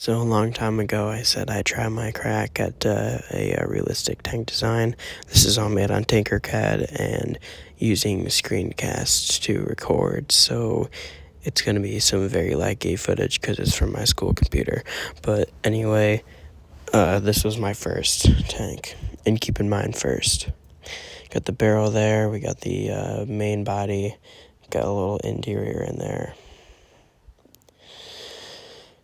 So a long time ago, I said I'd try my crack at a realistic tank design. This is all made on Tinkercad and using screencasts to record. So it's going to be some very laggy footage because it's from my school computer. But anyway, this was my first tank. And keep in mind first, got the barrel there, we got the main body, got a little interior in there.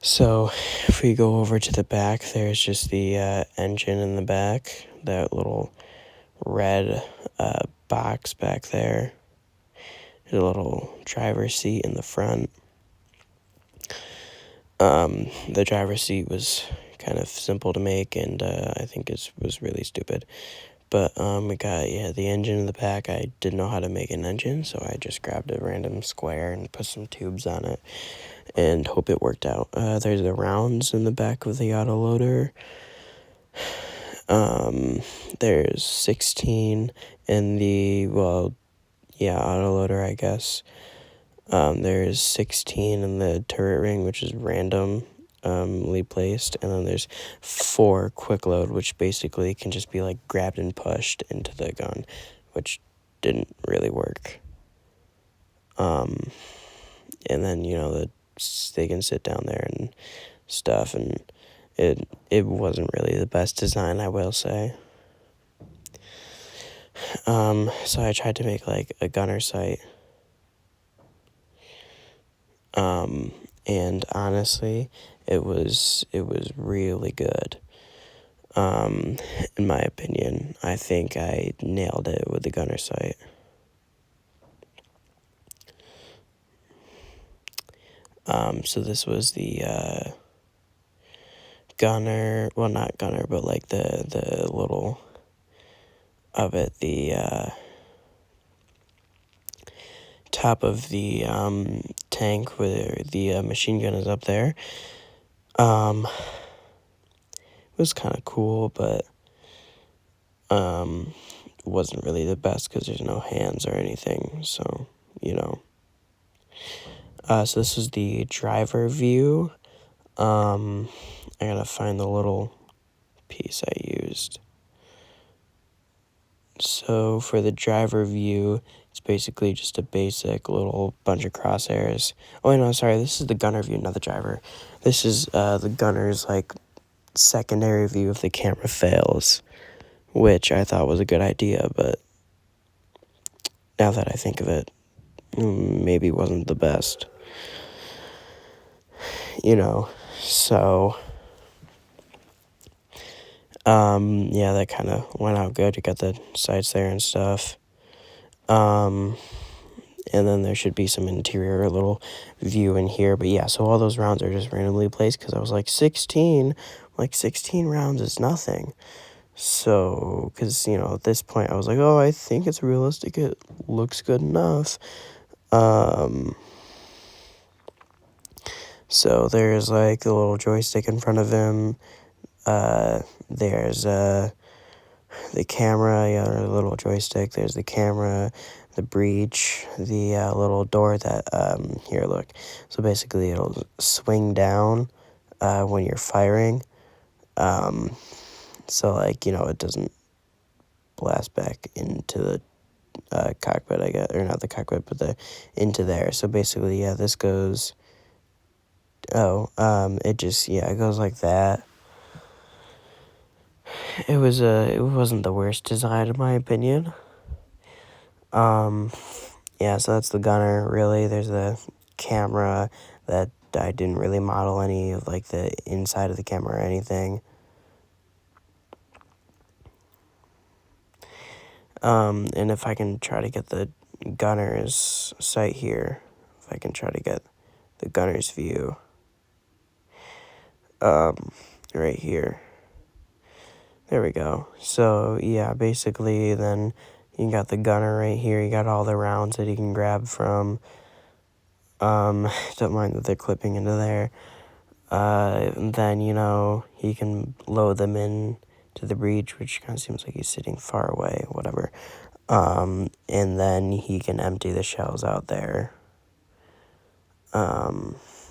So if we go over to the back, there's just the engine in the back, that little red box back there, a little driver's seat in the front. The driver's seat was kind of simple to make, and I think it was really stupid. But we got, the engine in the back. I didn't know how to make an engine, so I just grabbed a random square and put some tubes on it and hope it worked out. There's the rounds in the back of the autoloader. There's 16 in the, autoloader, I guess. There's 16 in the turret ring, which is randomly placed, and then there's 4 quick load, which basically can just be like grabbed and pushed into the gun, which didn't really work. And then they can sit down there and stuff, and it wasn't really the best design, I will say. So I tried to make like a gunner sight. And honestly, it was really good. In my opinion, I think I nailed it with the gunner sight. So this was the gunner, well, not gunner, but like the little of it, the top of the tank where the machine gun is up there. It was kind of cool, but wasn't really the best because there's no hands or anything, so so this is the driver view. I gotta find the little piece I used. So for the driver view, it's basically just a basic little bunch of crosshairs. Oh, wait, no, sorry, this is the gunner view, not the driver. This is the gunner's, like, secondary view if the camera fails, which I thought was a good idea, but now that I think of it, maybe wasn't the best. So, that kind of went out good. You got the sights there and stuff. And then there should be some interior little view in here. But yeah, so all those rounds are just randomly placed because I was like, 16 rounds is nothing. So, because, at this point I was like, oh, I think it's realistic. It looks good enough. So there's like a little joystick in front of him. There's the camera, the little joystick. There's the camera, the breech, the little door that, here, look. So basically it'll swing down when you're firing. So, like, it doesn't blast back into the cockpit, I guess. Or not the cockpit, but into there. So basically, this goes... it goes like that. It wasn't the worst design in my opinion. So that's the gunner, really. There's the camera that I didn't really model any of, like, the inside of the camera or anything. And if I can try to get the gunner's sight here, if I can try to get the gunner's view, right here. There we go. So, yeah, basically, then you got the gunner right here. You got all the rounds that he can grab from. Don't mind that they're clipping into there. And then, he can load them in to the breech, which kind of seems like he's sitting far away, whatever. And then he can empty the shells out there.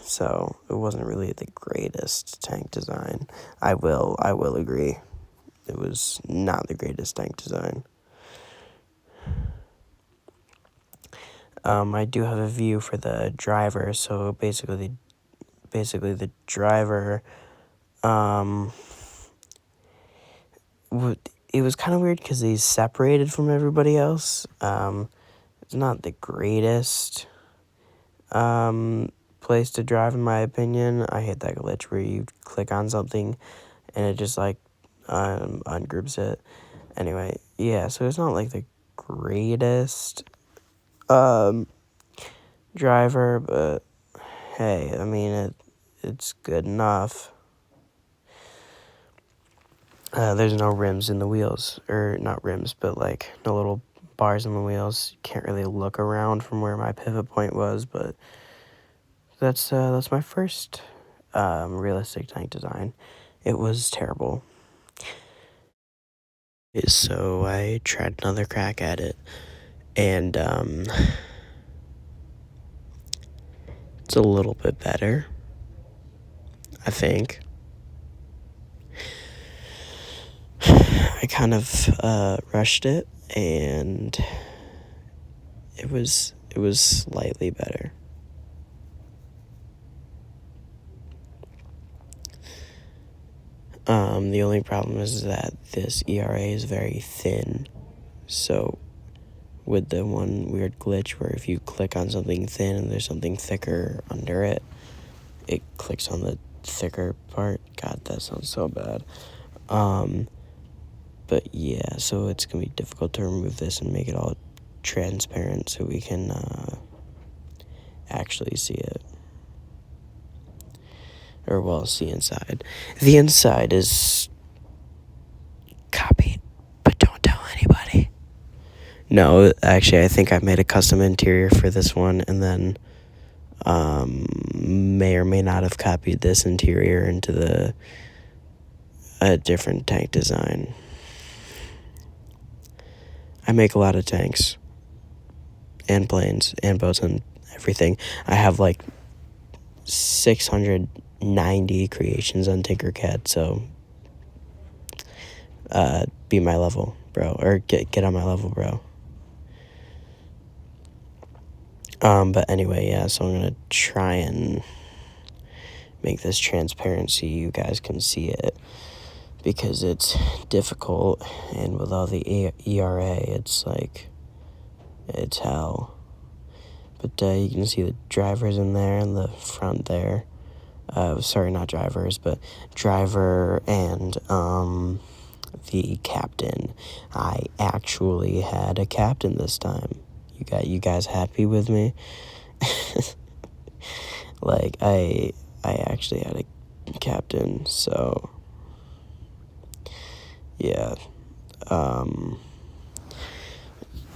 so it wasn't really the greatest tank design. I will agree. It was not the greatest tank design. I do have a view for the driver, so basically the driver, it was kind of weird because he's separated from everybody else. It's not the greatest place to drive, in my opinion. I hate that glitch where you click on something and it just like ungroups it. Anyway, yeah, so it's not like the greatest driver, but hey, I mean it's good enough. There's no rims in the wheels, or not rims, but like no little bars in the wheels. You can't really look around from where my pivot point was, but that's my first realistic tank design. It was terrible. So I tried another crack at it, and it's a little bit better, I think. I kind of rushed it, and it was slightly better. The only problem is that this ERA is very thin, so with the one weird glitch where if you click on something thin and there's something thicker under it, it clicks on the thicker part. God, that sounds so bad. But yeah, so it's gonna be difficult to remove this and make it all transparent so we can actually see it. Or, well, see inside. The inside is copied, but don't tell anybody. No, actually, I think I made a custom interior for this one, and then may or may not have copied this interior into a different tank design. I make a lot of tanks, and planes, and boats, and everything. I have like 690 creations on Tinkercad, so be my level, bro, or get on my level, bro. But anyway, yeah, so I'm gonna try and make this transparent so you guys can see it, because it's difficult, and with all the ERA, it's like, it's hell. But you can see the drivers in there in the front there. Sorry, not drivers, but driver and the captain. I actually had a captain this time. You guys happy with me? Like, I actually had a captain, so yeah.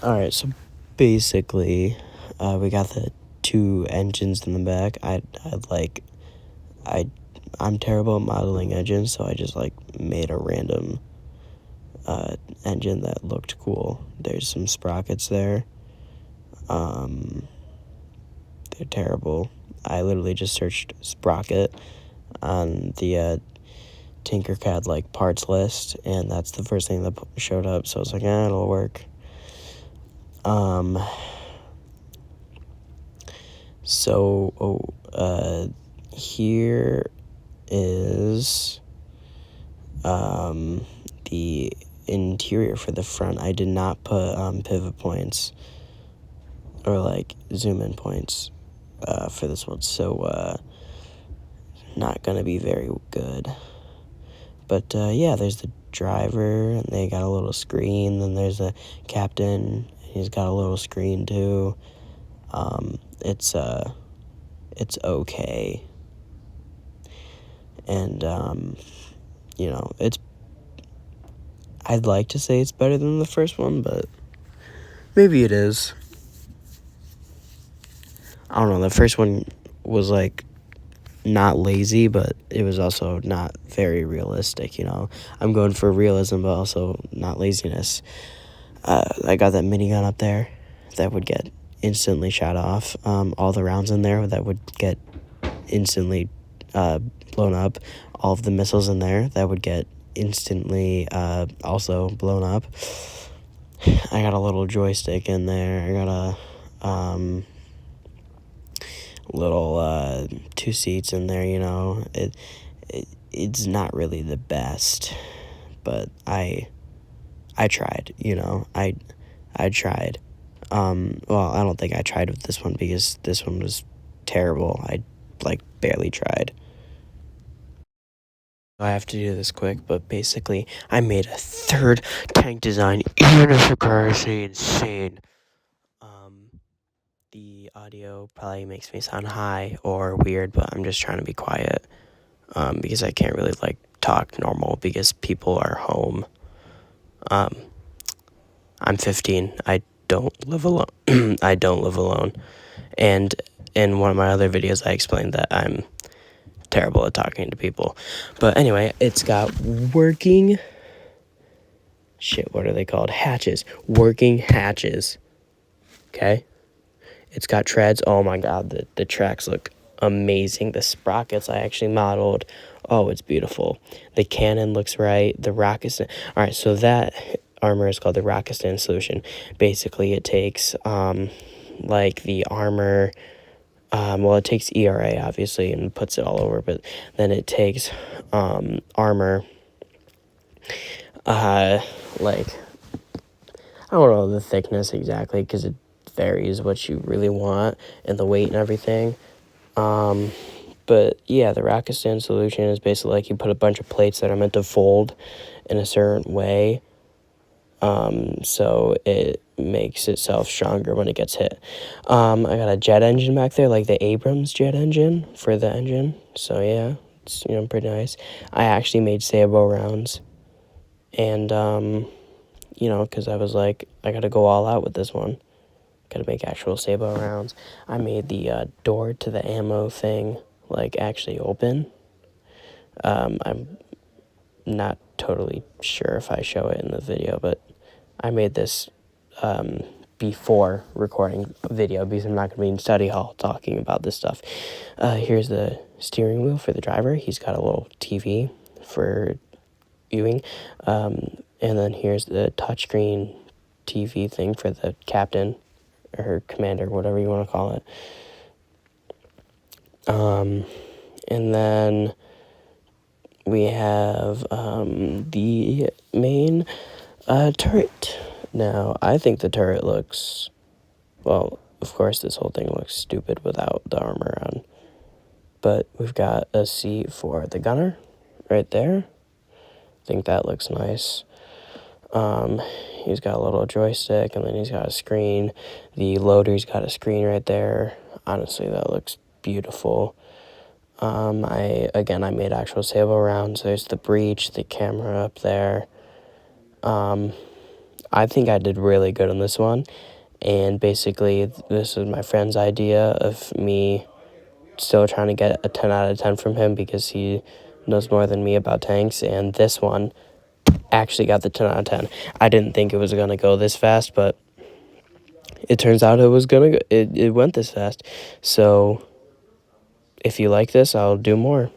Alright, so basically, we got the two engines in the back. I'm terrible at modeling engines, so I just like made a random engine that looked cool. There's some sprockets there. They're terrible. I literally just searched sprocket on the Tinkercad like parts list, and that's the first thing that showed up. So I was like, it'll work. So here is the interior for the front. I did not put pivot points or like zoom in points for this one, so not gonna be very good. But yeah, there's the driver, and they got a little screen. Then there's a captain, he's got a little screen too. It's okay, and you know, I'd like to say it's better than the first one, but maybe it is. I don't know, the first one was like not lazy, but it was also not very realistic, you know. I'm going for realism, but also not laziness. I got that minigun up there that would get instantly shot off. All the rounds in there that would get instantly blown up. All of the missiles in there that would get instantly also blown up. I got a little joystick in there. I got a little 2 seats in there. It's not really the best, but I tried. I tried. Well, I don't think I tried with this one because this one was terrible. I barely tried. I have to do this quick, but basically, I made a third tank design, even if it's crazy insane. The audio probably makes me sound high or weird, but I'm just trying to be quiet, because I can't really talk normal because people are home. I'm 15. I don't live alone. I don't live alone. And in one of my other videos, I explained that I'm terrible at talking to people. But anyway, it's got working... Shit, what are they called? Hatches. Working hatches. Okay? It's got treads. Oh my god, the tracks look amazing. The sprockets I actually modeled. Oh, it's beautiful. The cannon looks right. The Rakistan. Alright, so that armor is called the Rakistan solution. Basically, it takes the armor. Well, it takes ERA obviously and puts it all over, but then it takes armor. I don't know the thickness exactly because it varies what you really want and the weight and everything. But yeah, the Rakistan solution is basically you put a bunch of plates that are meant to fold in a certain way. So it makes itself stronger when it gets hit. I got a jet engine back there, like the Abrams jet engine for the engine. So yeah, it's pretty nice. I actually made Sabo rounds, and because I was I gotta go all out with this one. Gotta make actual Sabo rounds. I made the door to the ammo thing actually open. I'm not totally sure if I show it in the video, but I made this before recording a video because I'm not going to be in study hall talking about this stuff. Here's the steering wheel for the driver. He's got a little TV for viewing. And then here's the touchscreen TV thing for the captain or commander, whatever you want to call it. And then we have the main turret. Now, I think the turret looks, well, of course this whole thing looks stupid without the armor on. But we've got a seat for the gunner right there. I think that looks nice. He's got a little joystick, and then he's got a screen. The loader's got a screen right there. Honestly, that looks beautiful. I made actual Sabo rounds. There's the breech, the camera up there. I think I did really good on this one. And basically, this is my friend's idea of me still trying to get a 10 out of 10 from him because he knows more than me about tanks. And this one actually got the 10 out of 10. I didn't think it was going to go this fast, but it turns out it went this fast. So if you like this, I'll do more.